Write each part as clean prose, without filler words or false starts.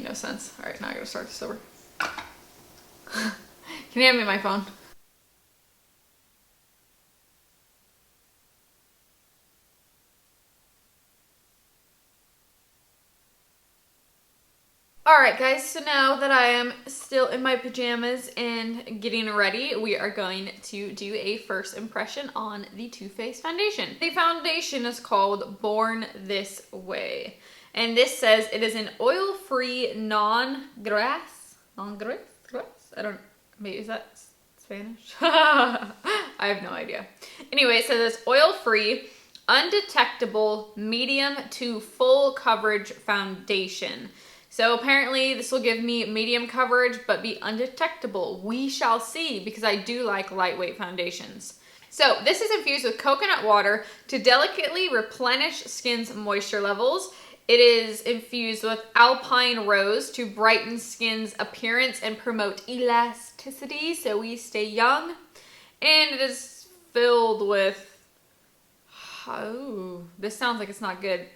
no sense. All right, now I gotta start this over. Can you hand me my phone? Alright guys, so now that I am still in my pajamas and getting ready, we are going to do a first impression on the Too Faced foundation. The foundation is called Born This Way. And this says it is an oil-free non-grass? Non-grass? I don't, maybe is that Spanish? I have no idea. Anyway, it says it's oil-free, undetectable, medium to full coverage foundation. So apparently this will give me medium coverage, but be undetectable. We shall see, because I do like lightweight foundations. So this is infused with coconut water to delicately replenish skin's moisture levels. It is infused with alpine rose to brighten skin's appearance and promote elasticity so we stay young. And it is filled with, oh, this sounds like it's not good,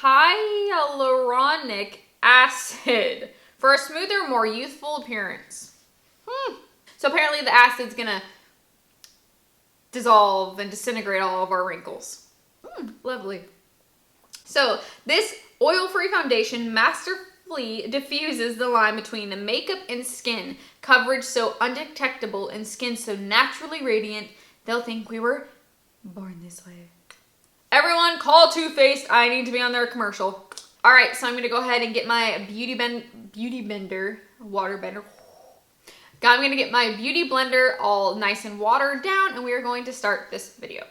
hyaluronic acid for a smoother, more youthful appearance. So apparently the acid's gonna dissolve and disintegrate all of our wrinkles. Lovely. So this oil-free foundation masterfully diffuses the line between the makeup and skin, coverage so undetectable and skin so naturally radiant, they'll think we were born this way. Everyone call Too Faced, I need to be on their commercial. All right, so I'm gonna go ahead and get my water bender. I'm gonna get my beauty blender all nice and watered down, and we are going to start this video.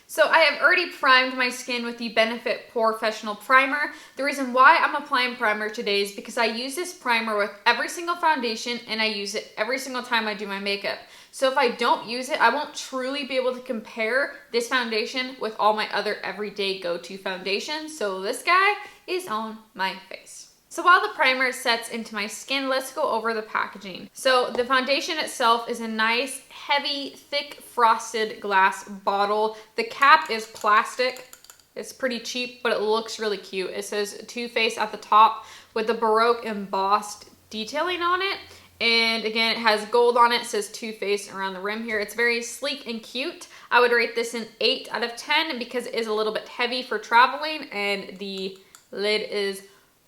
So I have already primed my skin with the Benefit Professional Primer. The reason why I'm applying primer today is because I use this primer with every single foundation, and I use it every single time I do my makeup. So if I don't use it, I won't truly be able to compare this foundation with all my other everyday go-to foundations. So this guy is on my face. So while the primer sets into my skin, let's go over the packaging. So the foundation itself is a nice, heavy, thick, frosted glass bottle. The cap is plastic. It's pretty cheap, but it looks really cute. It says Too Faced at the top with the Baroque embossed detailing on it. And again, it has gold on it. It says Too Faced around the rim here. It's very sleek and cute. I would rate this an 8 out of 10 because it is a little bit heavy for traveling and the lid is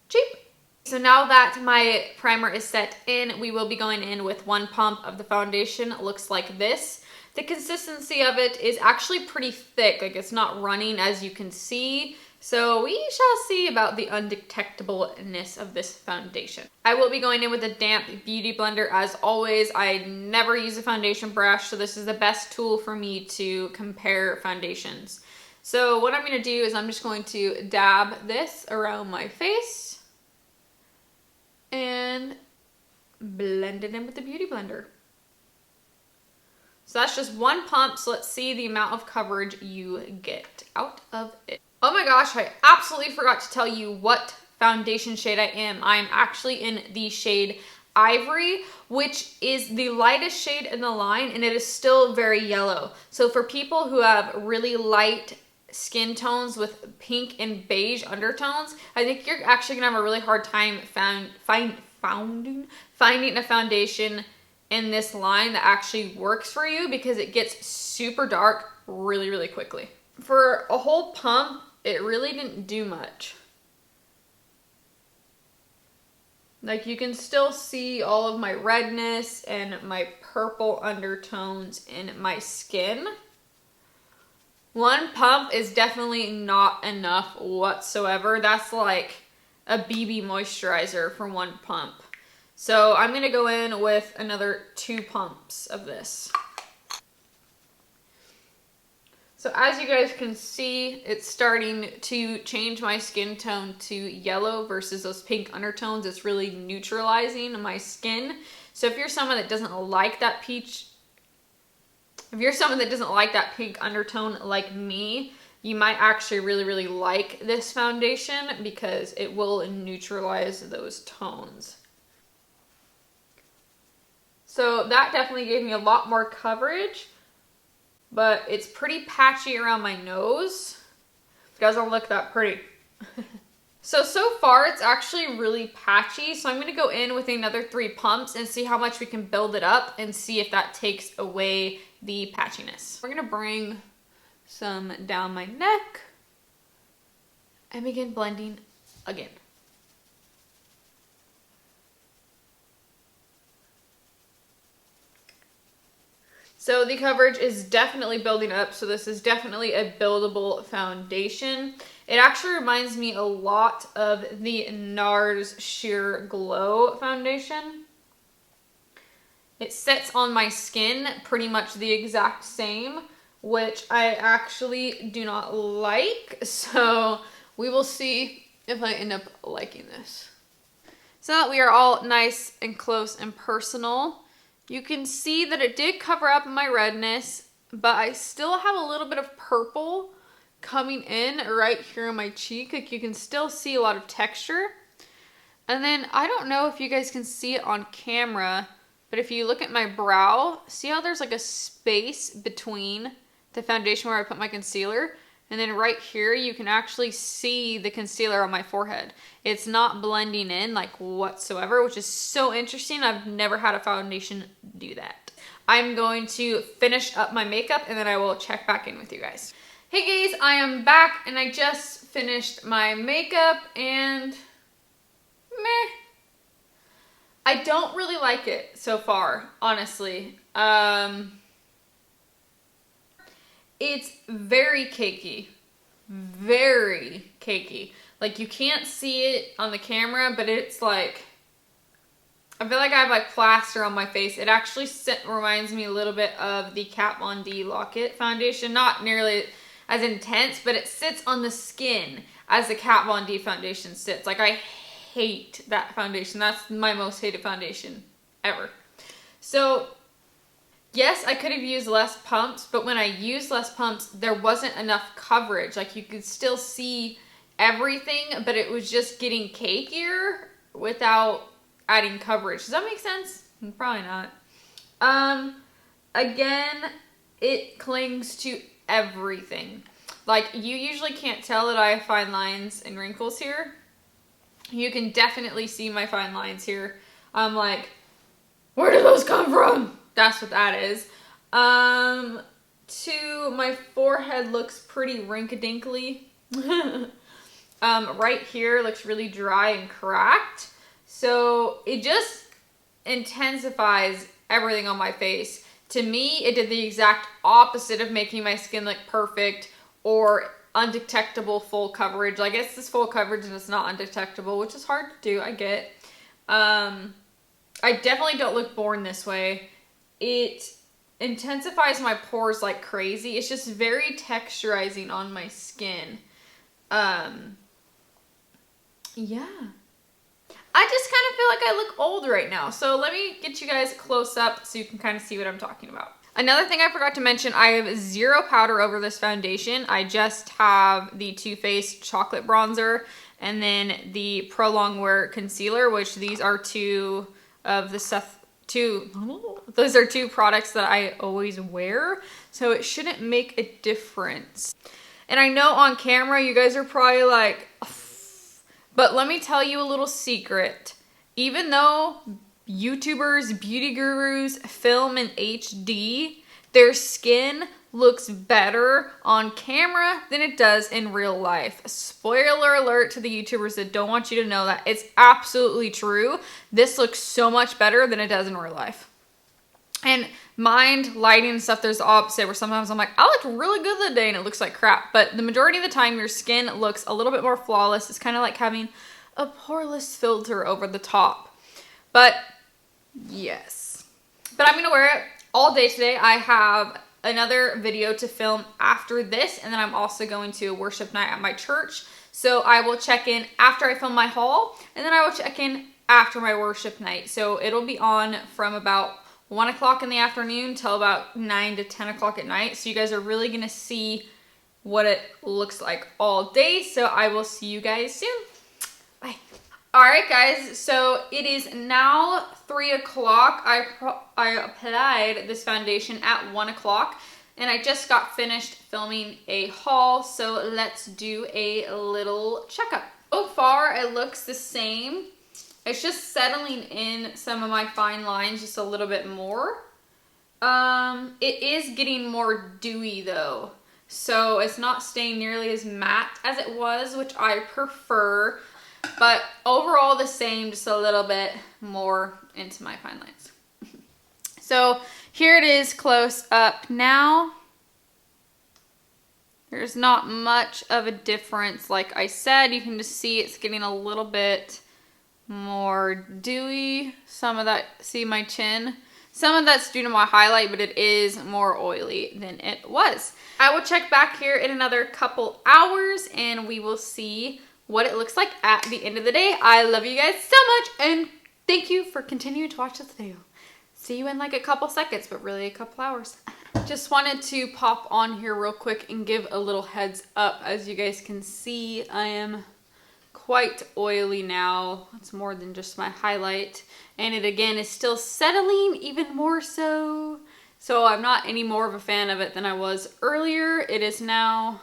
cheap. So now that my primer is set in, we will be going in with one pump of the foundation. It looks like this. The consistency of it is actually pretty thick. Like, it's not running, as you can see. So we shall see about the undetectableness of this foundation. I will be going in with a damp beauty blender as always. I never use a foundation brush, so this is the best tool for me to compare foundations. So what I'm gonna do is I'm just going to dab this around my face and blend it in with the beauty blender. So that's just one pump, so let's see the amount of coverage you get out of it. Oh my gosh, I absolutely forgot to tell you what foundation shade I am. I'm actually in the shade Ivory, which is the lightest shade in the line, and it is still very yellow. So for people who have really light skin tones with pink and beige undertones, I think you're actually gonna have a really hard time finding a foundation in this line that actually works for you, because it gets super dark really, really quickly. For a whole pump, it really didn't do much. Like, you can still see all of my redness and my purple undertones in my skin. One pump is definitely not enough whatsoever. That's like a BB moisturizer for one pump. So I'm gonna go in with another 2 pumps of this. So as you guys can see, it's starting to change my skin tone to yellow versus those pink undertones. It's really neutralizing my skin. So if you're someone that doesn't like that pink undertone like me, you might actually really, really like this foundation because it will neutralize those tones. So that definitely gave me a lot more coverage, but it's pretty patchy around my nose. It doesn't look that pretty. So far it's actually really patchy. So I'm going to go in with another 3 pumps and see how much we can build it up and see if that takes away the patchiness. We're going to bring some down my neck and begin blending again. So the coverage is definitely building up. So this is definitely a buildable foundation. It actually reminds me a lot of the NARS Sheer Glow foundation. It sits on my skin pretty much the exact same, which I actually do not like. So we will see if I end up liking this. So that we are all nice and close and personal. You can see that it did cover up my redness, but I still have a little bit of purple coming in right here on my cheek. Like you can still see a lot of texture. And then I don't know if you guys can see it on camera, but if you look at my brow, see how there's like a space between the foundation where I put my concealer? And then right here, you can actually see the concealer on my forehead. It's not blending in like whatsoever, which is so interesting. I've never had a foundation do that. I'm going to finish up my makeup and then I will check back in with you guys. Hey guys, I am back and I just finished my makeup and meh. I don't really like it so far, honestly. It's very cakey. Very cakey. Like you can't see it on the camera, but it's like, I feel like I have like plaster on my face. It actually reminds me a little bit of the Kat Von D Lock-It foundation. Not nearly as intense, but it sits on the skin as the Kat Von D foundation sits. Like I hate that foundation. That's my most hated foundation ever. So yes, I could have used less pumps, but when I used less pumps, there wasn't enough coverage. Like you could still see everything, but it was just getting cakier without adding coverage. Does that make sense? Probably not. Again, it clings to everything. Like you usually can't tell that I have fine lines and wrinkles here. You can definitely see my fine lines here. I'm like, where did those come from? That's what that is. My forehead looks pretty rink-a-dinkly. Right here looks really dry and cracked. So it just intensifies everything on my face. To me, it did the exact opposite of making my skin look perfect or undetectable full coverage. Like it's this full coverage and it's not undetectable, which is hard to do, I get. I definitely don't look born this way. It intensifies my pores like crazy. It's just very texturizing on my skin. Yeah. I just kind of feel like I look old right now. So let me get you guys close up so you can kind of see what I'm talking about. Another thing I forgot to mention, I have zero powder over this foundation. I just have the Too Faced chocolate bronzer and then the Pro Longwear concealer, which these are two of the those are two products that I always wear, so it shouldn't make a difference. And I know on camera you guys are probably like, but let me tell you a little secret. Even though YouTubers, beauty gurus film in HD, their skin looks better on camera than it does in real life. Spoiler alert to the YouTubers that don't want you to know that. It's absolutely true. This looks so much better than it does in real life. And mind, lighting and stuff, there's the opposite where sometimes I'm like, I look really good the day and it looks like crap. But the majority of the time your skin looks a little bit more flawless. It's kind of like having a poreless filter over the top. But yes. But I'm going to wear it all day today. I have another video to film after this, and then I'm also going to a worship night at my church. So I will check in after I film my haul, and then I will check in after my worship night. So it'll be on from about 1 o'clock in the afternoon till about 9 to 10 o'clock at night. So you guys are really going to see what it looks like all day. So I will see you guys soon. Bye. Alright guys, so it is now 3 o'clock. I applied this foundation at 1 o'clock and I just got finished filming a haul, so let's do a little checkup. So far, it looks the same. It's just settling in some of my fine lines just a little bit more. It is getting more dewy though. So it's not staying nearly as matte as it was, which I prefer. But overall the same, just a little bit more into my fine lines. So here it is close up now. There's not much of a difference. Like I said, you can just see it's getting a little bit more dewy. Some of that, see my chin? Some of that's due to my highlight, but it is more oily than it was. I will check back here in another couple hours and we will see what it looks like at the end of the day. I love you guys so much and thank you for continuing to watch this video. See you in like a couple seconds, but really a couple hours. Just wanted to pop on here real quick and give a little heads up. As you guys can see, I am quite oily now. It's more than just my highlight. And it again is still settling even more so. So I'm not any more of a fan of it than I was earlier. It is now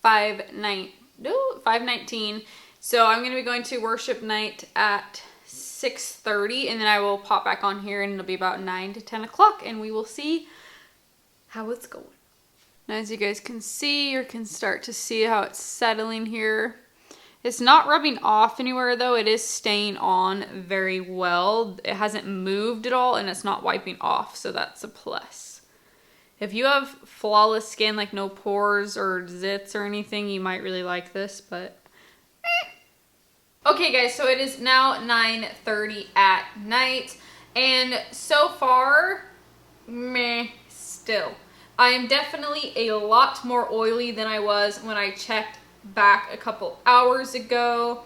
5:19. So I'm gonna be going to worship night at 6:30 and then I will pop back on here and it'll be about 9 to 10 o'clock and we will see how it's going. Now as you guys can see or can start to see how it's settling here. It's not rubbing off anywhere though, it is staying on very well. It hasn't moved at all and it's not wiping off, so that's a plus. If you have flawless skin, like no pores or zits or anything, you might really like this, but Okay guys, so it is now 9:30 at night and so far, meh, still. I am definitely a lot more oily than I was when I checked back a couple hours ago.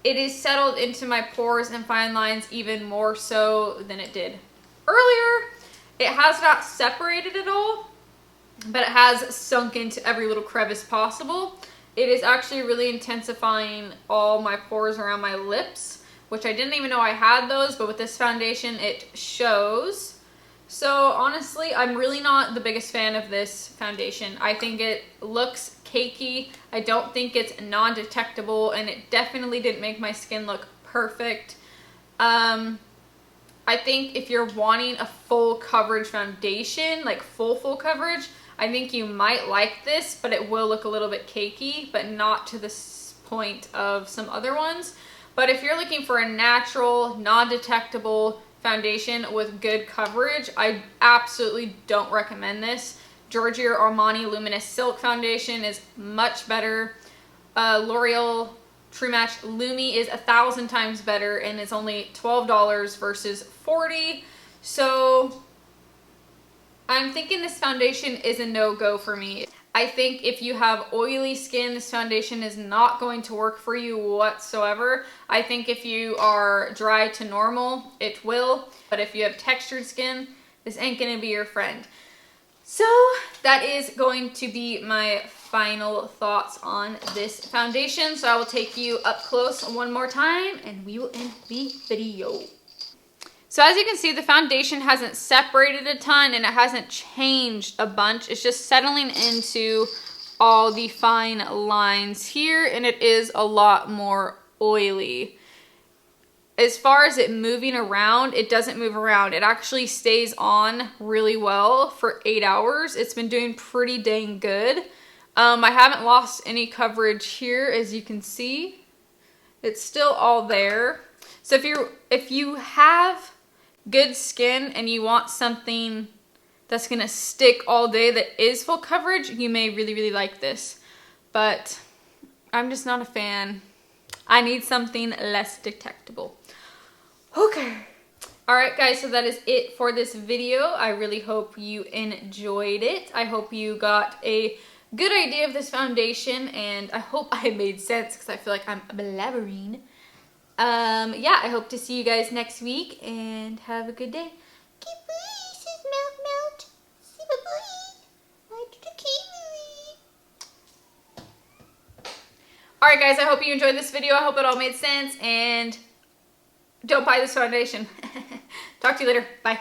It is settled into my pores and fine lines even more so than it did earlier. It has not separated at all, but it has sunk into every little crevice possible. It is actually really intensifying all my pores around my lips, which I didn't even know I had those, but with this foundation it shows. So honestly, I'm really not the biggest fan of this foundation. I think it looks cakey. I don't think it's non-detectable, and it definitely didn't make my skin look perfect. I think if you're wanting a full coverage foundation, like full coverage, I think you might like this, but it will look a little bit cakey, but not to the point of some other ones. But if you're looking for a natural, non-detectable foundation with good coverage, I absolutely don't recommend this. Giorgio Armani Luminous Silk Foundation is much better. L'Oreal True Match Lumi is 1,000 times better and it's only $12 versus $40. So I'm thinking this foundation is a no-go for me. I think if you have oily skin, this foundation is not going to work for you whatsoever. I think if you are dry to normal, it will. But if you have textured skin, this ain't gonna be your friend. So that is going to be my final thoughts on this foundation. So I will take you up close one more time and we will end the video. So as you can see, the foundation hasn't separated a ton and it hasn't changed a bunch. It's just settling into all the fine lines here and it is a lot more oily. As far as it moving around, it doesn't move around. It actually stays on really well for 8 hours. It's been doing pretty dang good. I haven't lost any coverage here, as you can see. It's still all there. So if you have good skin and you want something that's gonna stick all day that is full coverage, you may really like this. But I'm just not a fan. I need something less detectable. Okay. Alright guys, so that is it for this video. I really hope you enjoyed it. I hope you got a good idea of this foundation and I hope I made sense because I feel like I'm blabbering. Yeah, I hope to see you guys next week and have a good day. Alright guys, I hope you enjoyed this video. I hope it all made sense and don't buy this foundation. Talk to you later. Bye.